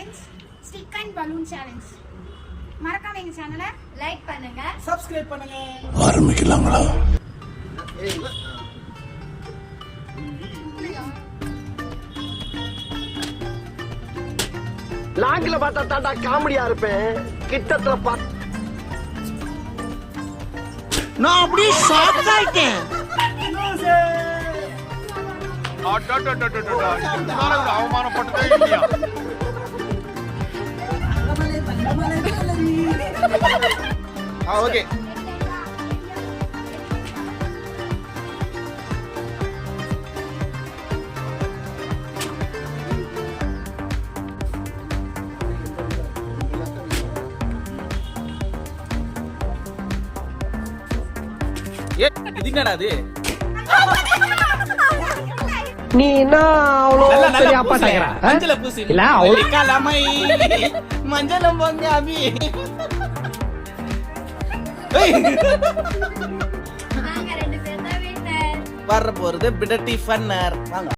Challenge stick and balloon challenge. மறக்காம எங்க சேனலை லைக் பண்ணுங்க, சப்ஸ்கிரைப் பண்ணுங்க. ஆரம்பிக்கலாங்களா? லாங்கில பார்த்தா தாண்டா காமெடியா இருப்பேன், கிட்டத்துல பார்த்து நான் அப்படியே ஷாக் ஆயிட்டேன். அவமானப்பட்டதே இல்லையா? ஓகே இது என்னடா அது? நீ என்ன அவ்வளவு பெரிய அப்பா டகர மஞ்சள பூசி இல்ல அவரு கலமை மஞ்சளம் போங்க அபி. நாங்க ரெண்டு பேரும் தான் வின்னர். வர போறது பிடட்டி ஃபன்னர். வாங்க.